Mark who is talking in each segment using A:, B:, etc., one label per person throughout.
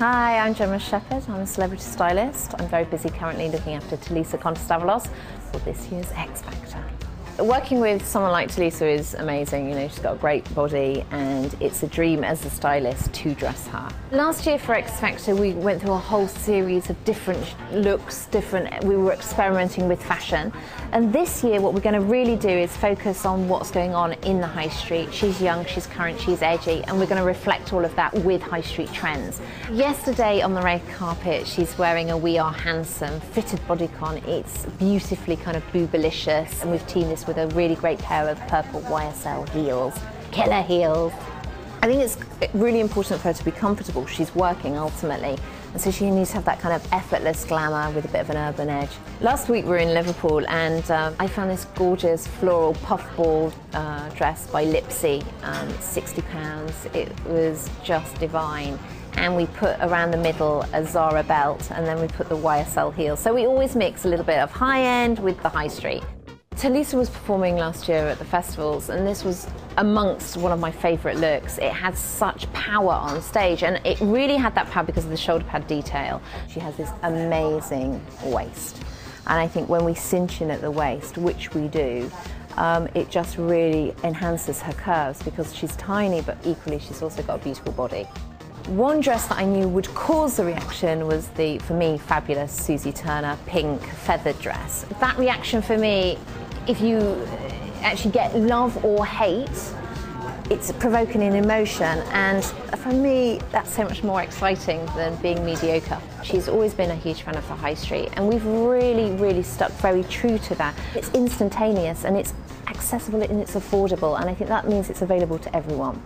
A: Hi, I'm Gemma Shepherd. I'm a celebrity stylist. I'm very busy currently looking after Talisa Contestavalos for this year's X Factor. Working with someone like Talisa is amazing. You know, she's got a great body and it's a dream as a stylist to dress her. Last year for X Factor we went through a whole series of different looks, we were experimenting with fashion. And this year what we're going to really do is focus on what's going on in the high street. She's young, she's current, she's edgy, and we're going to reflect all of that with high street trends. Yesterday on the red carpet she's wearing a We Are Handsome fitted bodycon. It's beautifully kind of boobalicious, and we've teamed this with a really great pair of purple YSL heels, killer heels. I think it's really important for her to be comfortable. She's working ultimately, and so she needs to have that kind of effortless glamour with a bit of an urban edge. Last week we were in Liverpool and I found this gorgeous floral puffball dress by Lipsy, £60. It was just divine. And we put around the middle a Zara belt, and then we put the YSL heels. So we always mix a little bit of high end with the high street. Talisa was performing last year at the festivals, and this was amongst one of my favourite looks. It had such power on stage, and it really had that power because of the shoulder pad detail. She has this amazing waist, and I think when we cinch in at the waist, which we do, it just really enhances her curves because she's tiny, but equally she's also got a beautiful body. One dress that I knew would cause the reaction was the, for me, fabulous Susie Turner pink feathered dress. That reaction for me, if you actually get love or hate, it's provoking an emotion, and for me that's so much more exciting than being mediocre. She's always been a huge fan of the high street, and we've really stuck very true to that. It's instantaneous and it's accessible and it's affordable, and I think that means it's available to everyone.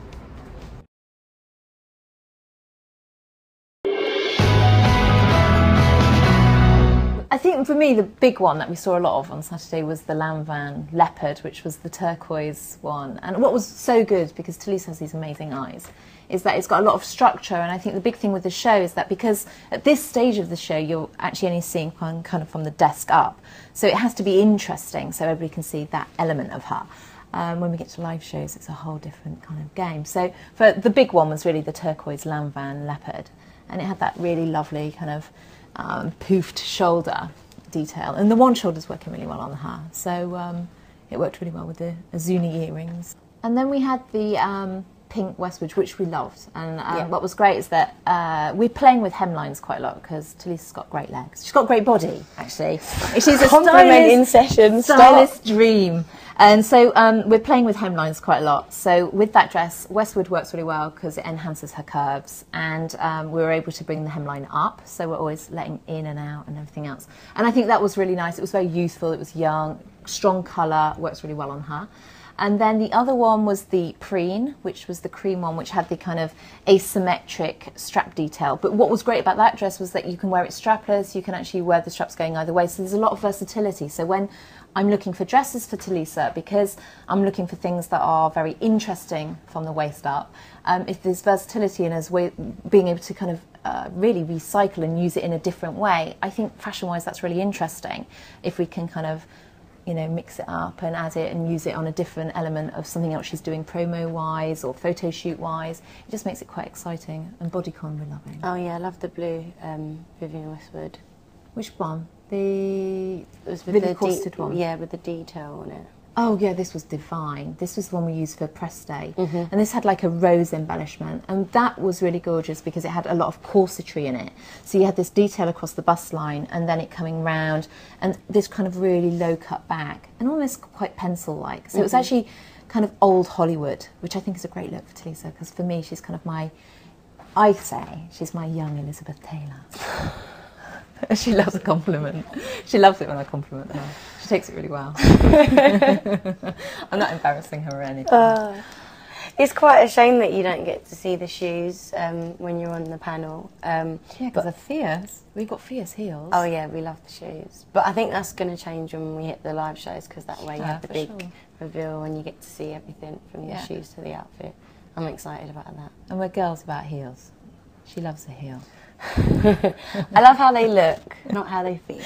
A: I think for me the big one that we saw a lot of on Saturday was the Lanvin Leopard, which was the turquoise one. And what was so good, because Talisa has these amazing eyes, is that it's got a lot of structure. And I think the big thing with the show is that because at this stage of the show you're actually only seeing one kind of from the desk up, so it has to be interesting so everybody can see that element of her. When we get to live shows it's a whole different kind of game. So for the big one was really the turquoise Lanvin Leopard, and it had that really lovely kind of poofed shoulder detail, and the one shoulder's working really well on her, so it worked really well with the Azuni earrings. And then we had the pink Westwood, which we loved, and what was great is that we're playing with hemlines quite a lot because Talisa's got great legs. She's got a great body, actually. She's a
B: compliment in session,
A: stylist dream. And so we're playing with hemlines quite a lot. So with that dress, Westwood works really well because it enhances her curves, and we were able to bring the hemline up, so we're always letting in and out and everything else. And I think that was really nice. It was very youthful, it was young, strong colour, works really well on her. And then the other one was the Preen, which was the cream one, which had the kind of asymmetric strap detail. But what was great about that dress was that you can wear it strapless, you can actually wear the straps going either way, so there's a lot of versatility. So when I'm looking for dresses for Talisa, because I'm looking for things that are very interesting from the waist up, if there's versatility in us being able to kind of really recycle and use it in a different way, I think fashion-wise that's really interesting. If we can kind of, you know, mix it up and add it and use it on a different element of something else she's doing promo-wise or photo shoot-wise, it just makes it quite exciting. And bodycon we're loving.
B: Oh yeah, I love the blue Vivienne Westwood.
A: Which one?
B: It was with
A: really
B: the
A: costed one?
B: Yeah, with the detail on it.
A: Oh yeah, this was divine. This was the one we used for press day. And this had like a rose embellishment, and that was really gorgeous because it had a lot of corsetry in it. So you had this detail across the bust line and then it coming round, and this kind of really low cut back and almost quite pencil-like. So it was actually kind of old Hollywood, which I think is a great look for Talisa, because for me she's kind of my, I say, she's my young Elizabeth Taylor. She loves a compliment. She loves it when I compliment her. She takes it really well. I'm not embarrassing her or anything.
B: It's quite a shame that you don't get to see the shoes when you're on the panel.
A: Yeah, because they're fierce. We've got fierce heels.
B: Oh yeah, we love the shoes. But I think that's going to change when we hit the live shows, because that way you have the big reveal and you get to see everything from the shoes to the outfit. I'm excited about that.
A: And we're girls about heels. She loves a heel.
B: I love how they look, not how they feel.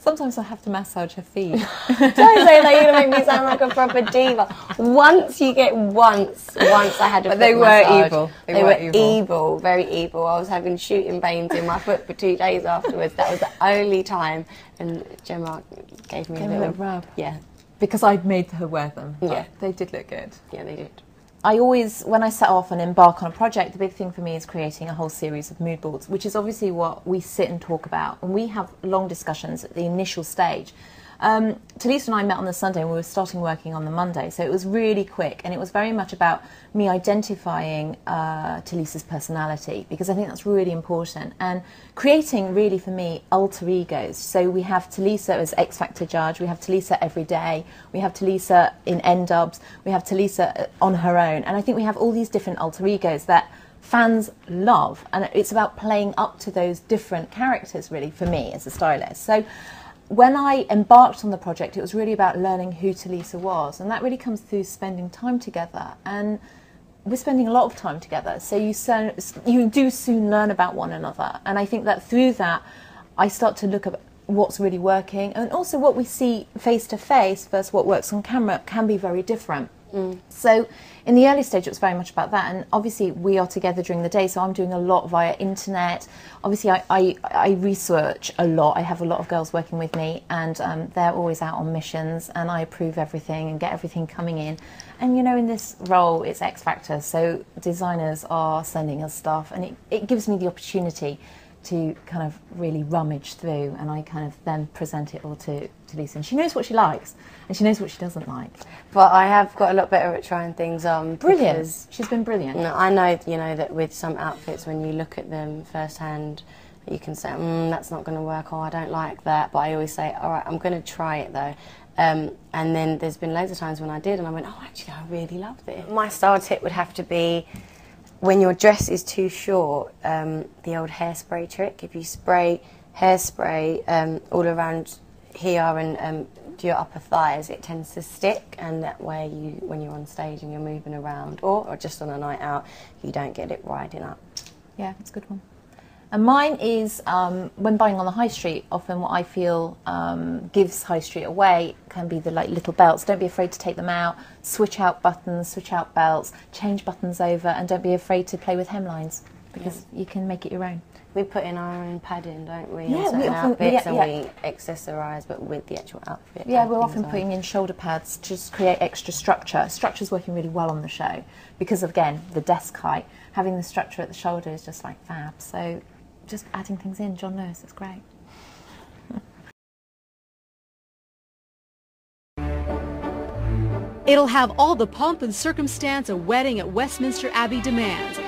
A: Sometimes I have to massage her feet.
B: Don't say that, you're going to make me sound like a proper diva. Once I had a
A: but
B: foot
A: they were
B: massage.
A: evil.
B: They were evil, very evil. I was having shooting pains in my foot for 2 days afterwards. That was the only time. And Gemma gave me a little
A: rub.
B: Yeah.
A: Because I'd made her wear them.
B: Yeah.
A: They did look good.
B: Yeah, they did.
A: I always, when I set off and embark on a project, the big thing for me is creating a whole series of mood boards, which is obviously what we sit and talk about. And we have long discussions at the initial stage. Talisa and I met on the Sunday and we were starting working on the Monday, so it was really quick, and it was very much about me identifying Talisa's personality, because I think that's really important, and creating really for me alter egos. So we have Talisa as X Factor judge, we have Talisa every day, we have Talisa in N-dubs, we have Talisa on her own, and I think we have all these different alter egos that fans love, and it's about playing up to those different characters really for me as a stylist. So when I embarked on the project, it was really about learning who Talisa was, and that really comes through spending time together, and we're spending a lot of time together, so you do soon learn about one another, and I think that through that I start to look at what's really working, and also what we see face to face versus what works on camera can be very different. So in the early stage it was very much about that, and obviously we are together during the day, so I'm doing a lot via internet. Obviously I research a lot. I have a lot of girls working with me, and they're always out on missions, and I approve everything and get everything coming in. And you know, in this role it's X Factor, so designers are sending us stuff, and it gives me the opportunity to kind of really rummage through, and I kind of then present it all to Lisa, and she knows what she likes and she knows what she doesn't like.
B: But I have got a lot better at trying things on.
A: Brilliant. She's been brilliant.
B: I know, you know, that with some outfits, when you look at them firsthand, you can say, that's not going to work, or I don't like that, but I always say, all right, I'm going to try it though. And then there's been loads of times when I did and I went, oh, actually, I really love this. My style tip would have to be, when your dress is too short, the old hairspray trick. If you spray hairspray all around here and to your upper thighs, it tends to stick, and that way when you're on stage and you're moving around, or just on a night out, you don't get it riding up.
A: Yeah, that's a good one. And mine is, when buying on the high street, often what I feel gives high street away can be the little belts. Don't be afraid to take them out, switch out buttons, switch out belts, change buttons over, and don't be afraid to play with hemlines, because you can make it your own.
B: We put in our own padding, don't we?
A: Yeah,
B: on certain outfits, and we accessorise, but with the actual outfit.
A: Yeah, we're often putting in shoulder pads to just create extra structure. Structure's working really well on the show because, again, the desk height. Having the structure at the shoulder is just like fab. So just adding things in, John knows, it's great.
C: It'll have all the pomp and circumstance a wedding at Westminster Abbey demands.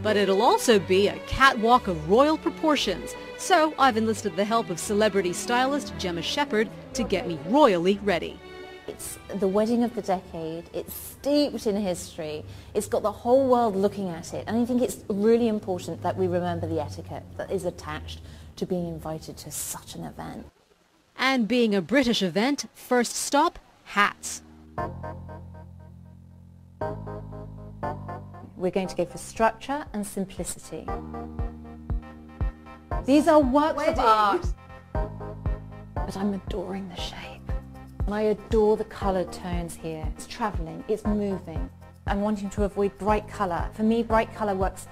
C: But it'll also be a catwalk of royal proportions. So I've enlisted the help of celebrity stylist Gemma Sheppard to get me royally ready.
A: It's the wedding of the decade, it's steeped in history, it's got the whole world looking at it, and I think it's really important that we remember the etiquette that is attached to being invited to such an event.
C: And being a British event, first stop, hats.
A: We're going to go for structure and simplicity. These are works of art, but I'm adoring the shape. And I adore the coloured tones here. It's travelling, it's moving. I'm wanting to avoid bright colour. For me, bright colour works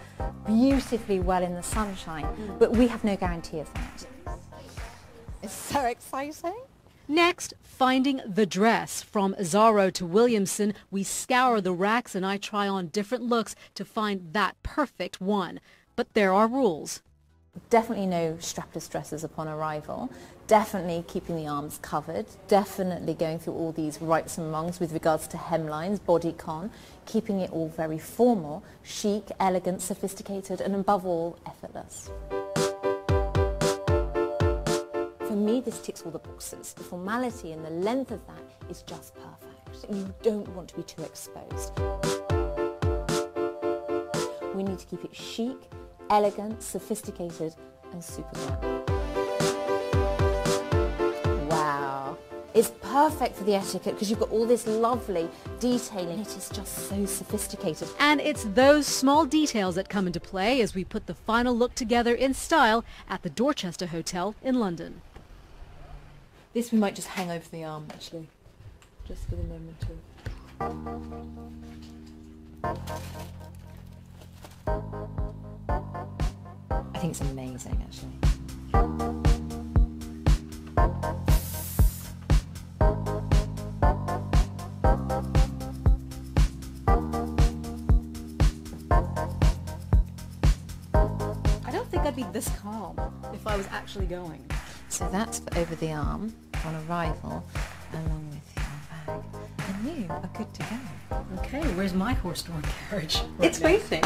A: beautifully well in the sunshine, but we have no guarantee of that. It's so exciting.
C: Next, finding the dress. From Zara to Williamson, we scour the racks and I try on different looks to find that perfect one. But there are rules.
A: Definitely no strapless dresses upon arrival. Definitely keeping the arms covered. Definitely going through all these rights and wrongs with regards to hemlines, bodycon. Keeping it all very formal, chic, elegant, sophisticated, and above all, effortless. For me, this ticks all the boxes. The formality and the length of that is just perfect. You don't want to be too exposed. We need to keep it chic, elegant, sophisticated, and super glam. Wow. It's perfect for the etiquette because you've got all this lovely detailing. It is just so sophisticated.
C: And it's those small details that come into play as we put the final look together in style at the Dorchester Hotel in London.
D: This we might just hang over the arm, actually, just for the moment of...
A: I think it's amazing, actually.
C: I don't think I'd be this calm if I was actually going.
A: So that's for over the arm on arrival, along with your bag. And you are good to go.
C: Okay, where's my horse-drawn carriage?
D: It's waiting.